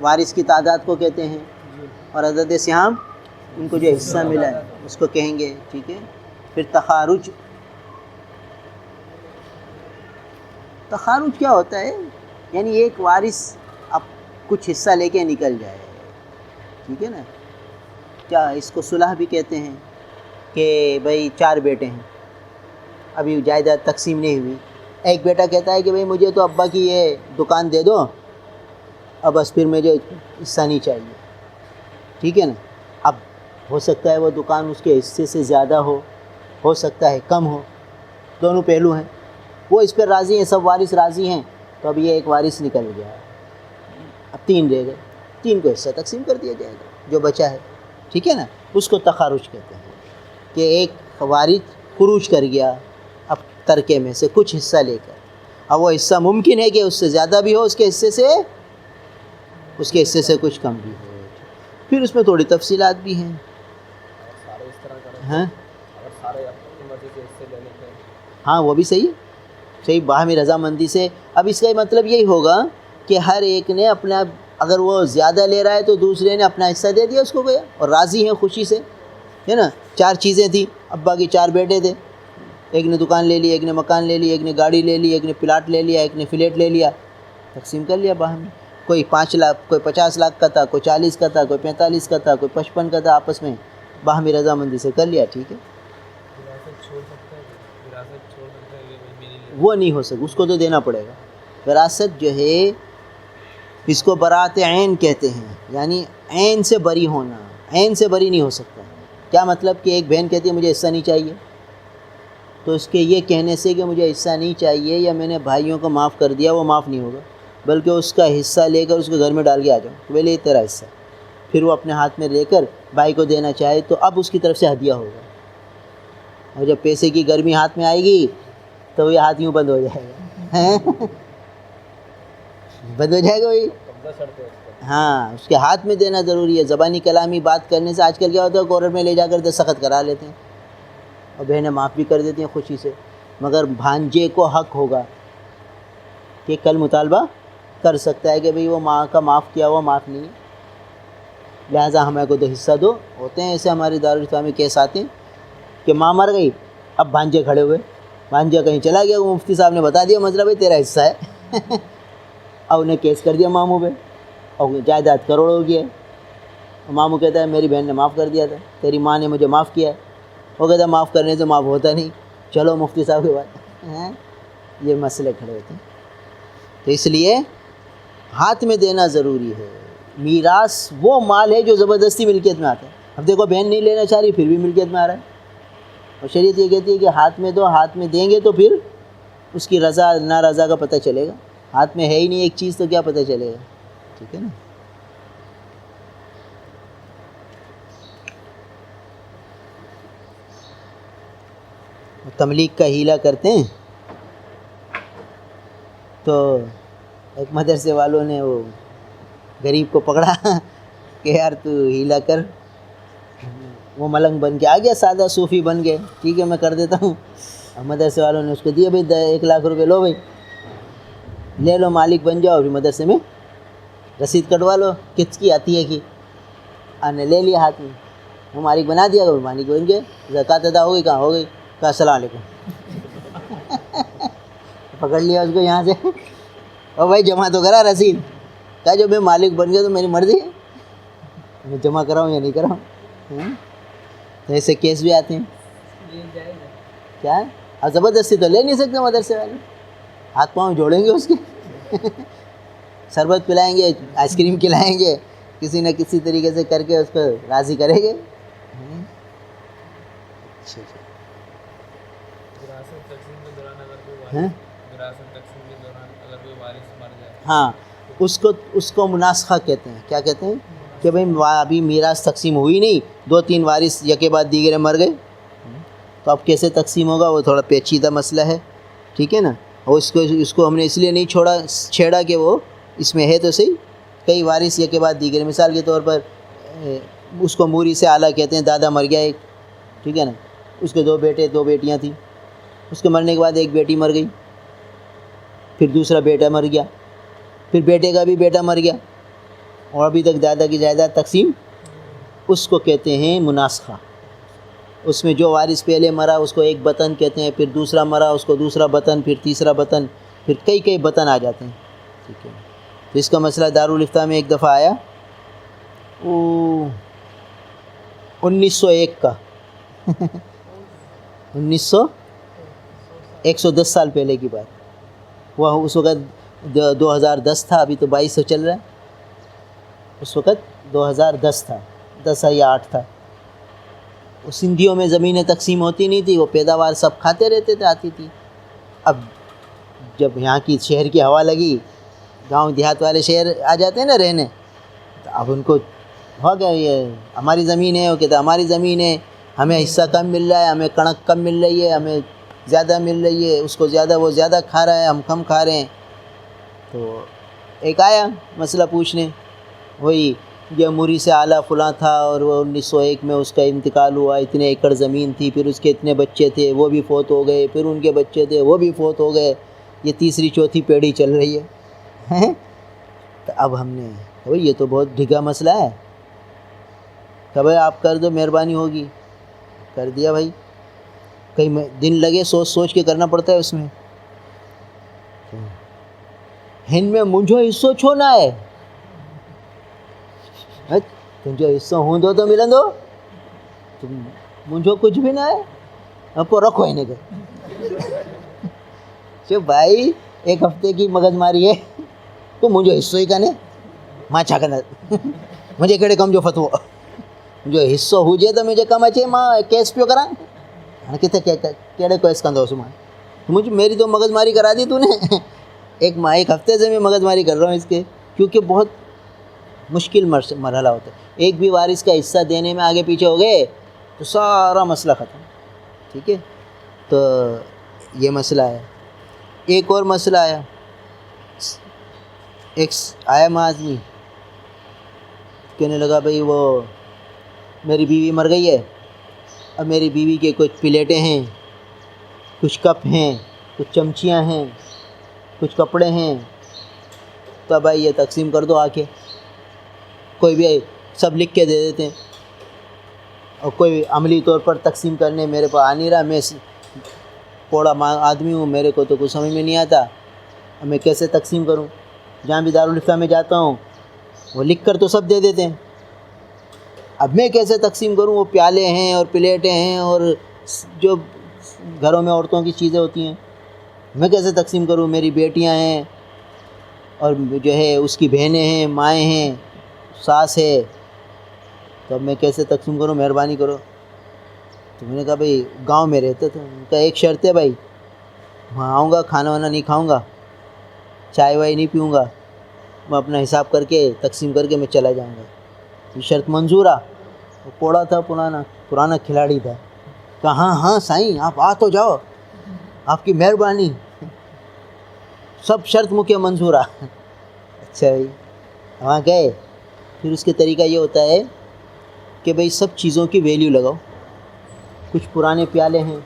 وارث کی تعداد کو کہتے ہیں، اور عدد سہام ان کو جو حصہ ملا ہے اس کو کہیں گے، ٹھیک ہے. پھر تخارج. تخارج کیا ہوتا ہے؟ یعنی ایک وارث اب کچھ حصہ لے کے نکل جائے، ٹھیک ہے نا. کیا اس کو صلح بھی کہتے ہیں کہ بھئی 4 بیٹے ہیں، ابھی جائیداد تقسیم نہیں ہوئی. ایک بیٹا کہتا ہے کہ بھئی مجھے تو ابا کی یہ دکان دے دو، اب بس پھر مجھے حصہ نہیں چاہیے، ٹھیک ہے نا. اب ہو سکتا ہے وہ دکان اس کے حصے سے زیادہ ہو سکتا ہے کم ہو، دونوں پہلو ہیں. وہ اس پر راضی ہیں، سب وارث راضی ہیں، تو اب یہ ایک وارث نکل گیا، اب 3 رہ گئے، 3 کو حصہ تقسیم کر دیا جائے گا جو بچا ہے، ٹھیک ہے نا. اس کو تخارج کہتے ہیں کہ ایک وارث خروج کر گیا اب ترکے میں سے کچھ حصہ لے کر. اب وہ حصہ ممکن ہے کہ اس سے زیادہ بھی ہو، اس کے حصے سے کچھ کم بھی ہو. پھر اس میں تھوڑی تفصیلات بھی ہیں. ہاں وہ بھی صحیح ہے، باہمی رضامندی سے. اب اس کا مطلب یہی ہوگا کہ ہر ایک نے اپنا، اگر وہ زیادہ لے رہا ہے تو دوسرے نے اپنا حصہ دے دیا اس کو گیا، اور راضی ہیں خوشی سے، ہے نا. 4 چیزیں تھیں، ابا کے 4 بیٹے تھے، ایک نے دکان لے لی، ایک نے مکان لے لی، ایک نے گاڑی لے لی، ایک نے پلاٹ لے لیا، ایک نے فلیٹ لے لیا، تقسیم کر لیا باہمی. کوئی 5 لاکھ، کوئی 50 لاکھ کا تھا، کوئی 40 کا تھا، کوئی 45 کا تھا، کوئی 55 کا تھا، آپس میں باہمی رضامندی سے کر لیا، ٹھیک ہے. وہ نہیں ہو سکتا، اس کو تو دینا پڑے گا. وراثت جو ہے اس کو برات عین کہتے ہیں، یعنی عین سے بری ہونا. عین سے بری نہیں ہو سکتا. کیا مطلب کہ ایک بہن کہتی ہے مجھے حصہ نہیں چاہیے، تو اس کے یہ کہنے سے کہ مجھے حصہ نہیں چاہیے یا میں نے بھائیوں کو معاف کر دیا، وہ معاف نہیں ہوگا، بلکہ اس کا حصہ لے کر اس کے گھر میں ڈال کے آ جاؤ، بولے یہ تیرا حصہ. پھر وہ اپنے ہاتھ میں لے کر بھائی کو دینا چاہے تو اب اس کی طرف سے ہدیہ ہوگا. اور جب پیسے کی گرمی ہاتھ میں آئے گی تو یہ ہاتھ یوں بند ہو جائے گا، بند ہو جائے گا وہی. ہاں اس کے ہاتھ میں دینا ضروری ہے. زبانی کلامی بات کرنے سے آج کل کیا ہوتا ہے، کورٹ میں لے جا کر دستخط کرا لیتے ہیں اور بہنیں معاف بھی کر دیتی ہیں خوشی سے. مگر بھانجے کو حق ہوگا کہ کل مطالبہ کر سکتا ہے کہ بھئی وہ ماں کا معاف کیا ہوا معاف نہیں ہے، لہٰذا ہمیں کو تو حصہ دو. ہوتے ہیں ایسے ہماری دارالاسلامی کیس آتے ہیں کہ ماں مر گئی، اب بھانجے کھڑے ہوئے، بھانجا کہیں چلا گیا، وہ مفتی صاحب نے بتا دیا مسئلہ بھائی تیرا حصہ ہے. اب انہیں کیس کر دیا ماموں پہ، اور جائیداد کروڑ ہو گیا. ماموں کہتا ہے میری بہن نے معاف کر دیا تھا، تیری ماں نے مجھے معاف کیا ہے. وہ کہتا ہے معاف کرنے سے معاف ہوتا نہیں، چلو مفتی صاحب کے بعد یہ مسئلے کھڑے ہوتے ہیں. تو اس لیے ہاتھ میں دینا ضروری ہے. میراث وہ مال ہے جو زبردستی ملکیت میں آتا ہے. اب دیکھو بہن نہیں لینا چاہ رہی پھر بھی ملکیت میں آ رہا ہے، اور شریعت یہ کہتی ہے کہ ہاتھ میں دو، ہاتھ میں دیں گے تو پھر اس کی رضا نارضا کا پتہ چلے گا. ہاتھ میں ہے ہی نہیں ایک چیز تو کیا پتہ چلے گا، ٹھیک ہے نا. تملیغ کا ہیلہ کرتے ہیں تو ایک مدرسے والوں نے وہ غریب کو پکڑا کہ یار تو ہیلہ کر. وہ ملنگ بن کے آ گیا، سادہ صوفی بن گئے، ٹھیک ہے میں کر دیتا ہوں. اور مدرسے والوں نے اس کو دیا بھائی 1 لاکھ روپے لو بھائی، لے لو مالک بن جاؤ. پھر مدرسے میں رسید کٹوا لو کس کی عطیہ کی. نے لے لیا ہاتھ میں، وہ مالک بنا دیا، وہ مالک بن گئے. زکوٰۃ ادا ہو گئی، کہاں ہو گئی، کہا السلام علیکم. پکڑ لیا اس کو یہاں سے، اور بھائی جمع تو کرا رسید. کہا جو میں مالک بن گیا تو میری مرضی ہے، میں جمع کراؤں یا نہیں کراؤں. تو ایسے کیس بھی آتے ہیں. کیا ہے؟ اور زبردستی تو لے نہیں سکتے مدرسے والے. ہاتھ پاؤں جوڑیں گے اس کے شربت پلائیں گے, آئس کریم کھلائیں گے, کسی نہ کسی طریقے سے کر کے اس کو راضی کریں گے. اچھا وراثت تقسیم کے دوران اگر کوئی ہیں؟ وراثت تقسیم کے دوران اگر کوئی وارث مر جائے, ہاں اس کو مناسخہ کہتے ہیں. کیا کہتے ہیں کہ بھئی ابھی میراث تقسیم ہوئی نہیں, 2-3 وارث یکے بعد دیگرے مر گئے, تو اب کیسے تقسیم ہوگا, وہ تھوڑا پیچیدہ مسئلہ ہے, ٹھیک ہے نا. اور اس کو ہم نے اس لیے نہیں چھیڑا کہ وہ اس میں ہے تو صحیح, کئی وارث یکے بعد دیگرے. مثال کے طور پر اس کو موری سے اعلیٰ کہتے ہیں. دادا مر گیا ایک, ٹھیک ہے نا, اس کے 2 بیٹے 2 بیٹیاں تھیں. اس کے مرنے کے بعد ایک بیٹی مر گئی, پھر دوسرا بیٹا مر گیا, پھر بیٹے کا بھی بیٹا مر گیا, اور ابھی تک دادا کی جائیداد تقسیم, اس کو کہتے ہیں مناسخہ. اس میں جو وارث پہلے مرا اس کو ایک بطن کہتے ہیں, پھر دوسرا مرا اس کو دوسرا بطن, پھر تیسرا بطن, پھر کئی بطن آ جاتے ہیں, ٹھیک ہے. تو اس کا مسئلہ دارالفتاء میں ایک دفعہ آیا, 1901 کا 110 سال پہلے کی بات. وہ اس وقت 2010 تھا, ابھی تو 2200 چل رہا ہے. اس وقت 2010 تھا, 10 یا 8 تھا. سندھیوں میں زمینیں تقسیم ہوتی نہیں تھی, وہ پیداوار سب کھاتے رہتے تھے, آتی تھی. اب جب یہاں کی شہر کی ہوا لگی, گاؤں دیہات والے شہر آ جاتے ہیں نا رہنے, تو اب ان کو ہو گیا یہ ہماری زمین ہے, وہ کہتے ہماری زمین ہے, ہمیں حصہ کم مل رہا ہے, ہمیں کڑک کم مل رہی ہے, ہمیں زیادہ مل رہی ہے, اس کو زیادہ وہ زیادہ کھا رہا ہے, ہم کم کھا رہے ہیں. تو ایک آیا مسئلہ پوچھنے, وہی یہ موری سے اعلیٰ فلاں تھا, اور وہ 1901 میں اس کا انتقال ہوا, اتنے ایکڑ زمین تھی, پھر اس کے اتنے بچے تھے, وہ بھی فوت ہو گئے, پھر ان کے بچے تھے, وہ بھی فوت ہو گئے, یہ تیسری چوتھی پیڑھی چل رہی ہے. تو اب ہم نے بھائی یہ تو بہت ڈھگا مسئلہ ہے, کہ بھائی آپ کر دو, مہربانی ہوگی. کر دیا بھائی, کئی دن لگے, سوچ کے کرنا پڑتا ہے اس میں. ہن میں مجھو حصو چھو نہ ہے, تجھو حصو ہوں دو تو ملن دو, مجھو کچھ بھی نہ ہے, آپ کو رکھو ہی نہیں گئے. چو بھائی ایک ہفتے کی مغز ماری ہے, تو مجھے حصو ہی کہنے ماں چھا کرنا, مجھے کہڑے کم جو فتو جو حصو ہو جائے تو مجھے کم اچھے, ماں کیس پیو کرا کتنے کہڑے کیس کندو اس ماں, مجھے میری تو مغز ماری کرا دی تو نے. ایک ہفتے سے میں مغز ماری کر رہا ہوں اس کے, کیونکہ بہت مشکل مرحلہ ہوتا ہے. ایک بھی وارث کا حصہ دینے میں آگے پیچھے ہو گئے تو سارا مسئلہ ختم, ٹھیک ہے. تو یہ مسئلہ ہے. ایک اور مسئلہ آیا, ایک آیا آدمی کہنے لگا بھئی وہ میری بیوی مر گئی ہے, اب میری بیوی کے کچھ پلیٹیں ہیں, کچھ کپ ہیں, کچھ چمچیاں ہیں, کچھ کپڑے ہیں, تو بھائی یہ تقسیم کر دو آ کے. کوئی بھی سب لکھ کے دے دیتے ہیں, اور کوئی عملی طور پر تقسیم کرنے میرے پاس آ نہیں رہا, میں کوڑا آدمی ہوں, میرے کو تو کچھ سمجھ میں نہیں آتا, میں کیسے تقسیم کروں. جہاں بھی دارالفتاء میں جاتا ہوں وہ لکھ کر تو سب دے دیتے ہیں, اب میں کیسے تقسیم کروں. وہ پیالے ہیں اور پلیٹیں ہیں اور جو گھروں میں عورتوں کی چیزیں ہوتی ہیں, میں کیسے تقسیم کروں. میری بیٹیاں ہیں, اور جو ہے اس کی بہنیں ہیں, مائیں ہیں, ساس ہے, تو اب میں کیسے تقسیم کروں, مہربانی کرو. تو میں نے کہا بھئی گاؤں میں رہتے تھے, ان کا ایک شرط ہے بھائی, وہاں آؤں گا کھانا وانا نہیں کھاؤں گا, چائے وائی نہیں پیوں گا, میں اپنا حساب کر کے تقسیم کر کے میں چلا جاؤں گا. یہ شرط منظور آ. وہ کوڑا تھا, پرانا کھلاڑی تھا, کہا ہاں سائیں آپ آ تو جاؤ, آپ کی مہربانی, سب شرط مکے منظور آ. اچھا بھائی وہاں گئے, پھر اس کے طریقہ یہ ہوتا ہے کہ بھئی سب چیزوں کی ویلیو لگاؤ. کچھ پرانے پیالے ہیں,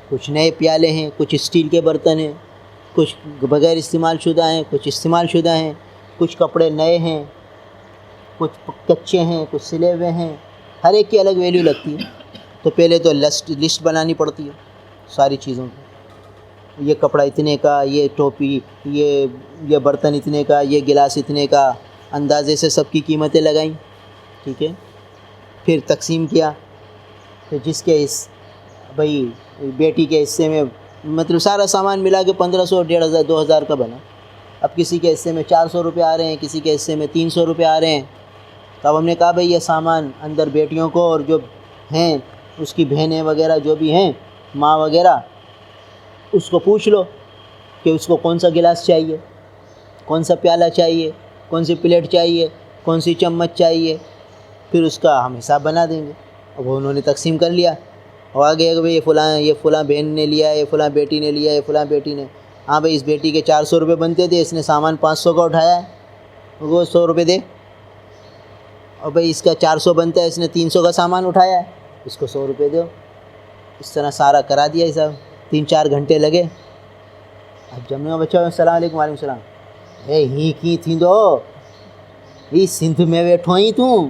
کچھ نئے پیالے ہیں, کچھ اسٹیل کے برتن ہیں, کچھ بغیر استعمال شدہ ہیں, کچھ استعمال شدہ ہیں, کچھ کپڑے نئے ہیں, کچھ کچے ہیں, کچھ سلے ہوئے ہیں, ہر ایک کی الگ ویلیو لگتی ہے. تو پہلے تو لسٹ بنانی پڑتی ہے ساری چیزوں کی, یہ کپڑا اتنے کا, یہ ٹوپی, یہ برتن اتنے کا, یہ گلاس اتنے کا, اندازے سے سب کی قیمتیں لگائیں, ٹھیک ہے. پھر تقسیم کیا, پھر جس کے بھئی بیٹی کے حصے میں مطلب سارا سامان ملا کے 1500 1500 2000 کا بنا. اب کسی کے حصے میں 400 روپے آ رہے ہیں, کسی کے حصے میں 300 روپے آ رہے ہیں. تو اب ہم نے کہا بھائی یہ سامان اندر بیٹیوں کو اور جو ہیں اس کی بہنیں وغیرہ جو بھی ہیں ماں وغیرہ, اس کو پوچھ لو کہ اس کو کون سا گلاس چاہیے, کون سا پیالہ چاہیے, کون سی پلیٹ چاہیے, کون سی چمچ چاہیے. پھر اس کا ہم حساب بنا دیں گے. اب انہوں نے تقسیم کر لیا اور آگے کہ بھئی یہ فلاں بہن نے لیا, یہ فلاں بیٹی نے لیا, یہ فلاں بیٹی نے. ہاں بھئی اس بیٹی کے 400 روپے بنتے تھے, اس نے سامان 500 کا اٹھایا ہے, وہ 100 روپے دے. اور بھئی اس کا 400 بنتا ہے, اس نے 300 کا سامان اٹھایا ہے, اس کو 100 روپے دو. اس طرح سارا کرا دیا حساب. 3-4 گھنٹے لگے. اب جب میں بچہ السلام علیکم. وعلیکم السلام. اے ہی کی تھیندو ہی سندھ میں ویٹھو ہی توں,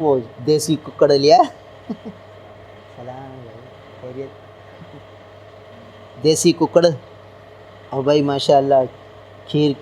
وہ دیسی ککڑ لیا, سلام خیریت, دیسی ککڑ. اور بھائی ماشاء اللہ کھیر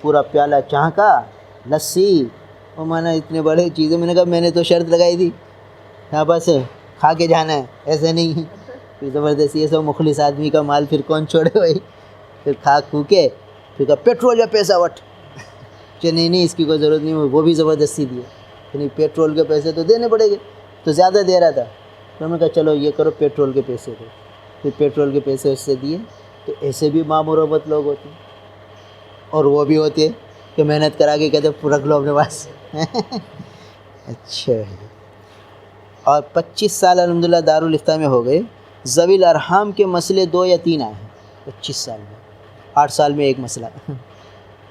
پورا پیالہ چاہ کا, لسی. وہ مانا اتنے بڑے چیزیں. میں نے کہا میں نے تو شرط لگائی تھی ہاں بس کھا کے جانا ہے, ایسے نہیں. پھر زبردستی یہ سب مخلص آدمی کا مال پھر کون چھوڑے بھائی. پھر کھا کھو کے پھر کہا پیٹرول یا پیسہ وٹ. نہیں اس کی کوئی ضرورت نہیں, وہ بھی زبردستی دیے. نہیں پیٹرول کے پیسے تو دینے پڑے گے, تو زیادہ دے رہا تھا. تو میں نے کہا چلو یہ کرو پیٹرول کے پیسے دو. پھر پیٹرول کے پیسے اس سے دیے. تو ایسے بھی ماں مربت لوگ ہوتے ہیں, اور وہ بھی ہوتے ہیں کہ محنت کرا کے کہتے رکھ لو اپنے پاس. اچھا. اور 25 سال الحمدللہ دارالافتاء میں ہو گئے. ذوی الارحام کے مسئلے 2 یا 3 آئے ہیں 25 سال میں. 8 سال میں ایک مسئلہ.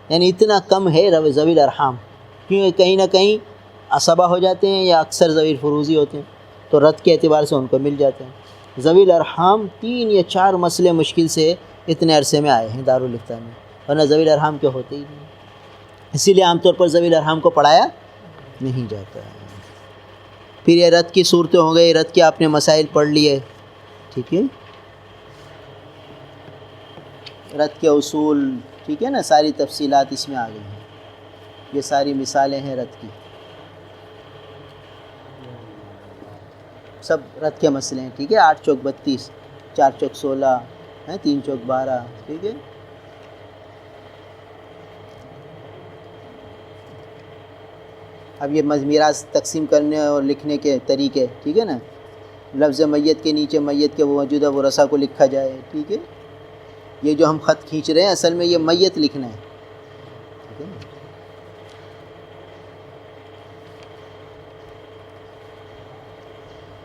یعنی اتنا کم ہے ذوی الارحام, کیونکہ کہیں نہ کہیں عصبہ ہو جاتے ہیں یا اکثر ذوی الفروزی ہوتے ہیں, تو رد کے اعتبار سے ان کو مل جاتے ہیں. ذوی الارحام 3 یا 4 مسئلے مشکل سے اتنے عرصے میں آئے ہیں دارالافتاء میں, ورنہ ذوی الارحام کے ہوتے ہی نہیں. اسی لیے عام طور پر ذوی الارحام کو پڑھایا نہیں جاتا ہے. پھر یہ رد کی صورتیں ہو گئی, رد کے آپ نے مسائل پڑھ لیے, ٹھیک ہے, رد کے اصول, ٹھیک ہے نا, ساری تفصیلات اس میں آ گئی ہیں. یہ ساری مثالیں ہیں رد کی, سب رد کے مسئلے ہیں, ٹھیک ہے. 8 چوک 32, 4 چوک 16, 3 چوک 12, ٹھیک ہے. اب یہ میراث تقسیم کرنے اور لکھنے کے طریقے, ٹھیک ہے نا. لفظ میت کے نیچے میت کے موجودہ ورثاء کو لکھا جائے, ٹھیک ہے. یہ جو ہم خط کھینچ رہے ہیں اصل میں یہ میت لکھنا ہے, ٹھیک ہے نا.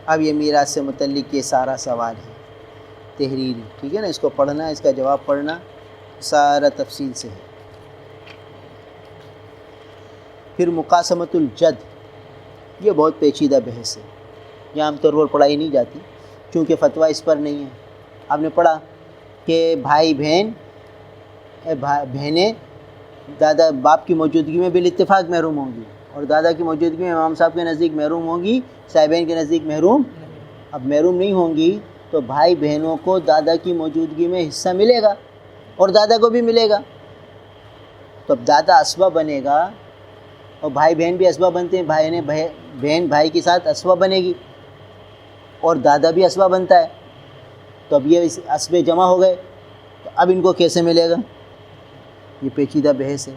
اب یہ میراث سے متعلق یہ سارا سوال ہے تحریری, ٹھیک ہے نا. اس کو پڑھنا, اس کا جواب پڑھنا سارا تفصیل سے ہے. پھر مقاسمۃ الجد, یہ بہت پیچیدہ بحث ہے, یہ عام طور پر پڑھائی نہیں جاتی کیونکہ فتویٰ اس پر نہیں ہے. آپ نے پڑھا کہ بھائی بہنیں دادا باپ کی موجودگی میں بالاتفاق محروم ہوں گی, اور دادا کی موجودگی میں امام صاحب کے نزدیک محروم ہوں گی, صاحبین کے نزدیک محروم. اب محروم نہیں ہوں گی تو بھائی بہنوں کو دادا کی موجودگی میں حصہ ملے گا اور دادا کو بھی ملے گا. تو اب دادا اسبہ بنے گا اور بھائی بہن بھی اسبہ بنتے ہیں. بہن بھائی کے ساتھ اسبہ بنے گی اور دادا بھی اسبہ بنتا ہے. تو اب یہ اسبے جمع ہو گئے, تو اب ان کو کیسے ملے گا؟ یہ پیچیدہ بحث ہے,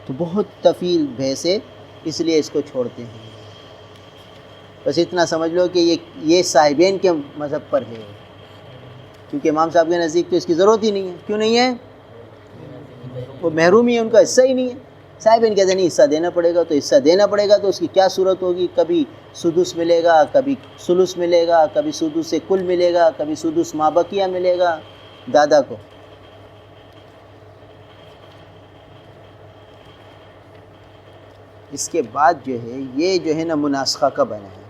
تو بہت طویل بحث ہے, اس لیے اس کو چھوڑتے ہیں. بس اتنا سمجھ لو کہ یہ صاحبین کے مذہب پر ہے, کیونکہ امام صاحب کے نزدیک تو اس کی ضرورت ہی نہیں ہے. کیوں نہیں ہے؟ وہ محروم ہی ہے, ان کا حصہ ہی نہیں ہے. صاحبین کہتے ہیں نہیں حصہ دینا پڑے گا, تو حصہ دینا پڑے گا. تو اس کی کیا صورت ہوگی؟ کبھی سدس ملے گا, کبھی ثلث ملے گا, کبھی سدس سے کل ملے گا, کبھی سدس ما بقیہ ملے گا دادا کو. اس کے بعد جو ہے یہ جو ہے نا مناسخہ کا بنا ہے.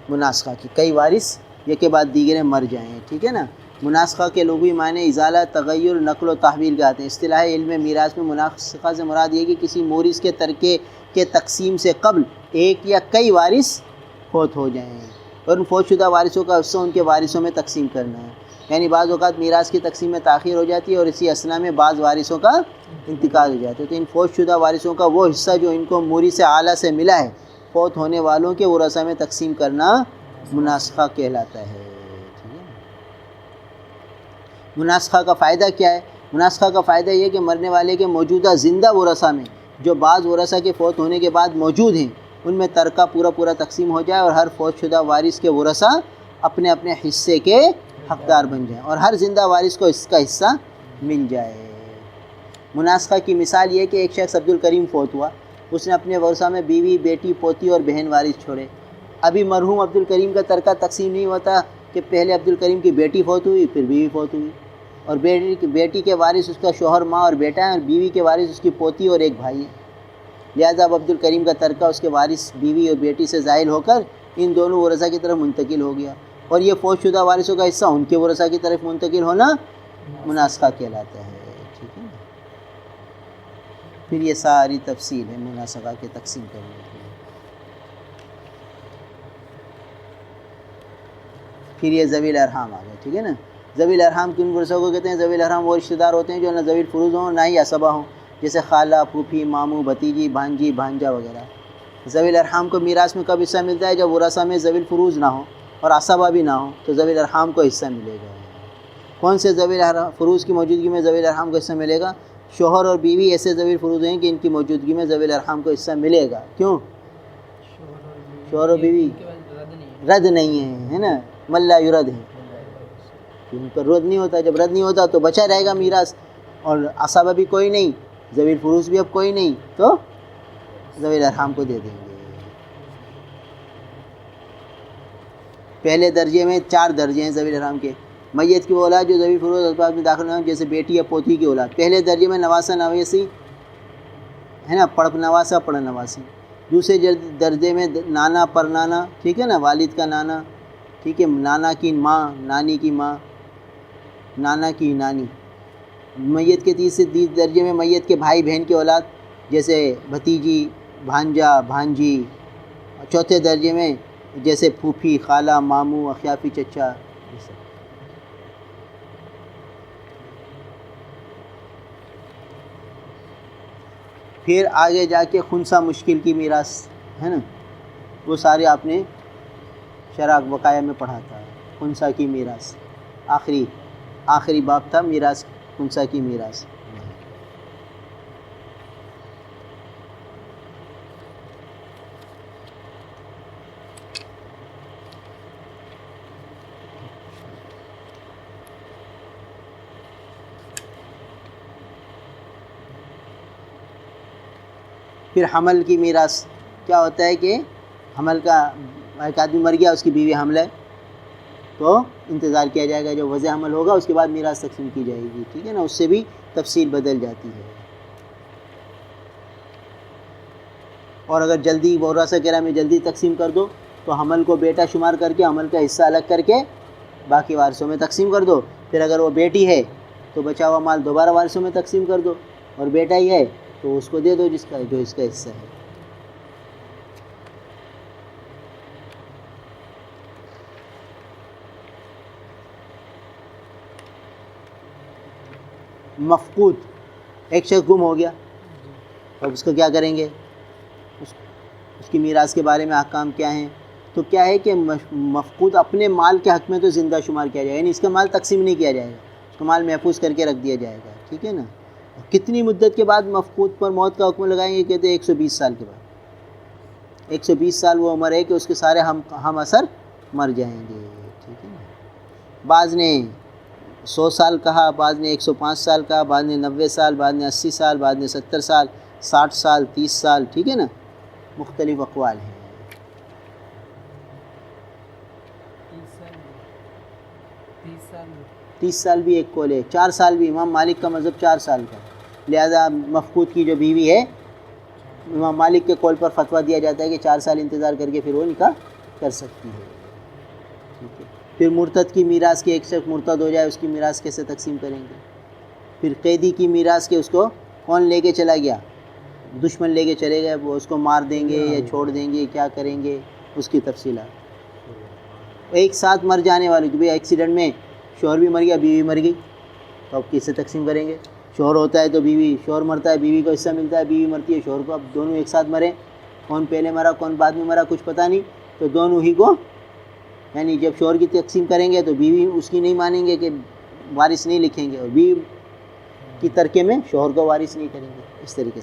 مناسخہ کی کئی وارث یہ کے بعد دیگریں مر جائیں, ٹھیک ہے نا. مناسخہ کے لغوی معنی ازالہ, تغیر, نقل و تحویل کے آتے ہیں. اصطلاح علم میراث میں مناسخہ سے مراد یہ کہ کسی مورث کے ترکے کے تقسیم سے قبل ایک یا کئی وارث فوت ہو جائیں اور ان فوت شدہ وارثوں کا حصہ ان کے وارثوں میں تقسیم کرنا ہے. یعنی بعض اوقات میراث کی تقسیم میں تاخیر ہو جاتی ہے اور اسی اثنا میں بعض وارثوں کا انتقال ہو جاتا ہے، تو ان فوت شدہ وارثوں کا وہ حصہ جو ان کو مورث اعلیٰ سے ملا ہے فوت ہونے والوں کے ورثہ میں تقسیم کرنا مناسخہ کہلاتا ہے۔ ٹھیک ہے، مناسخہ کا فائدہ کیا ہے؟ مناسخہ کا فائدہ یہ کہ مرنے والے کے موجودہ زندہ ورثہ میں جو بعض ورثہ کے فوت ہونے کے بعد موجود ہیں ان میں ترکہ پورا تقسیم ہو جائے اور ہر فوت شدہ وارث کے ورثہ اپنے اپنے حصے کے حقدار بن جائیں اور ہر زندہ وارث کو اس کا حصہ مل جائے۔ مناسخہ کی مثال یہ کہ ایک شخص عبد الکریم فوت ہوا، اس نے اپنے ورثہ میں بیوی، بیٹی، پوتی اور بہن وارث چھوڑے۔ ابھی مرحوم عبد الکریم کا ترکہ تقسیم نہیں ہوتا کہ پہلے عبد الکریم کی بیٹی فوت ہوئی، پھر بیوی فوت ہوئی، اور بیٹی کے وارث اس کا شوہر، ماں اور بیٹا ہے، اور بیوی کے وارث اس کی پوتی اور ایک بھائی ہے۔ لہذا اب عبد الکریم کا ترکہ اس کے وارث بیوی اور بیٹی سے زائل ہو کر ان دونوں ورثہ کی طرف منتقل ہو گیا، اور یہ فوت شدہ وارثوں کا حصہ ان کے ورثہ کی طرف منتقل ہونا مناسخہ کہلاتا ہے۔ ٹھیک ہے، پھر یہ ساری تفصیل ہے مناسخہ کے تقسیم کرنے کی۔ پھر یہ ذوی الارحام آ گیا۔ ٹھیک ہے نا، ذوی الارحام کن ورثوں کو کہتے ہیں؟ ذوی الارحام وہ رشتہ دار ہوتے ہیں جو نہ ذوی الفروض ہوں نہ ہی عصبہ ہوں، جیسے خالہ، پھوپھی، ماموں، بھتیجی، بھانجی، بھانجا وغیرہ۔ ذوی الارحام کو میراث میں کب حصہ ملتا ہے؟ جب ورثہ میں ذوی الفروض نہ ہو اور عصبہ بھی نہ ہو تو ذوی الارحام کو حصہ ملے گا۔ کون سے ذوی الفروض کی موجودگی میں ذوی الارحام کو حصہ ملے گا؟ شوہر اور بیوی ایسے ذوی الفروض ہیں کہ ان کی موجودگی میں ذوی الارحام کو حصہ ملے گا۔ کیوں؟ شوہر اور بیوی رد نہیں ہے نا، ملا یرد ہے، ان پر رد نہیں ہوتا۔ جب رد نہیں ہوتا تو بچا رہے گا میراث، اور عصبہ بھی کوئی نہیں، ذوی الفروض بھی اب کوئی نہیں، تو ذوی الارحام کو دے دیں گے۔ پہلے درجے میں 4 درجے ہیں ذوی الارحام کے۔ میت کی اولاد جو ذوی الفروض اسباب میں داخل ہوں، جیسے بیٹی یا پوتی کی اولاد، پہلے درجے میں نواسہ نویسی ہے نا، پڑ نواسہ پڑ نواسی۔ دوسرے درجے میں نانا پر نانا، ٹھیک ہے نا، والد کا نانا، ٹھیک ہے، نانا کی ماں، نانی کی ماں، نانا کی نانی۔ میت کے تیسرے درجے میں میت کے بھائی بہن کی اولاد، جیسے بھتیجی، بھانجا، بھانجی۔ چوتھے درجے میں جیسے پھوپھی، خالہ، ماموں، اخیافی چچا، یہ سب۔ پھر آگے جا کے خنثی مشکل کی میراث ہے نا، وہ سارے آپ نے شرح وقایہ میں پڑھا تھا۔ خنثی کی میراث آخری باب تھا، میراث خنثی کی میراث۔ پھر حمل کی میراث کیا ہوتا ہے کہ حمل کا ایک آدمی مر گیا، اس کی بیوی حاملہ ہے، تو انتظار کیا جائے گا جب وضع حمل ہوگا، اس کے بعد میراث تقسیم کی جائے گی۔ ٹھیک ہے نا، اس سے بھی تفصیل بدل جاتی ہے۔ اور اگر جلدی وراثہ کرام میں جلدی تقسیم کر دو تو حمل کو بیٹا شمار کر کے حمل کا حصہ الگ کر کے باقی وارثوں میں تقسیم کر دو۔ پھر اگر وہ بیٹی ہے تو بچا ہوا مال دوبارہ وارثوں میں تقسیم کر دو، اور بیٹا ہی ہے تو اس کو دے دو جو اس کا حصہ ہے۔ مفقود، ایک شخص گم ہو گیا، اب اس کو کیا کریں گے؟ اس کی میراث کے بارے میں احکام کیا ہیں؟ تو کیا ہے کہ مفقود اپنے مال کے حق میں تو زندہ شمار کیا جائے گا، یعنی اس کا مال تقسیم نہیں کیا جائے گا، اس کا مال محفوظ کر کے رکھ دیا جائے گا۔ ٹھیک ہے نا، کتنی مدت کے بعد مفقود پر موت کا حکم لگائیں گے؟ کہتے ہیں 120 سال کے بعد۔ 120 سال وہ عمر ہے کہ اس کے سارے ہم اثر مر جائیں گے۔ ٹھیک ہے نا، بعض نے 100 سال کہا، بعض نے 105 سال کہا، بعض نے 90 سال، بعض نے 80 سال، بعض نے 70 سال، 60 سال، 30 سال۔ ٹھیک ہے نا، مختلف اقوال ہیں۔ 30 سال بھی ایک قول ہے، 4 سال بھی، امام مالک کا مذہب 4 سال کا، لہذا مفقود کی جو بیوی ہے امام مالک کے قول پر فتویٰ دیا جاتا ہے کہ 4 سال انتظار کر کے پھر وہ نکاح کر سکتی ہے۔ ٹھیک ہے، پھر مرتد کی میراث کی، ایک شخص مرتد ہو جائے اس کی میراث کیسے تقسیم کریں گے؟ پھر قیدی کی میراث کے، اس کو کون لے کے چلا گیا؟ دشمن لے کے چلے گئے، وہ اس کو مار دیں گے یا چھوڑ دیں گے، کیا کریں گے، اس کی تفصیلات۔ ایک ساتھ مر جانے والے، کہ بھئی ایکسیڈنٹ میں شوہر بھی مر گیا، بیوی مر گئی، تو اب کس سے تقسیم کریں گے؟ شوہر ہوتا ہے تو بیوی، شوہر مرتا ہے بیوی کو حصہ ملتا ہے، بیوی مرتی ہے شوہر کو، اب دونوں ایک ساتھ مریں، کون پہلے مرا کون بعد میں مرا کچھ پتہ نہیں، تو دونوں ہی کو، یعنی جب شوہر کی تقسیم کریں گے تو بیوی اس کی نہیں مانیں گے کہ وارث نہیں لکھیں گے، اور بیوی کی ترکے میں شوہر کو وارث نہیں کریں گے، اس طریقے سے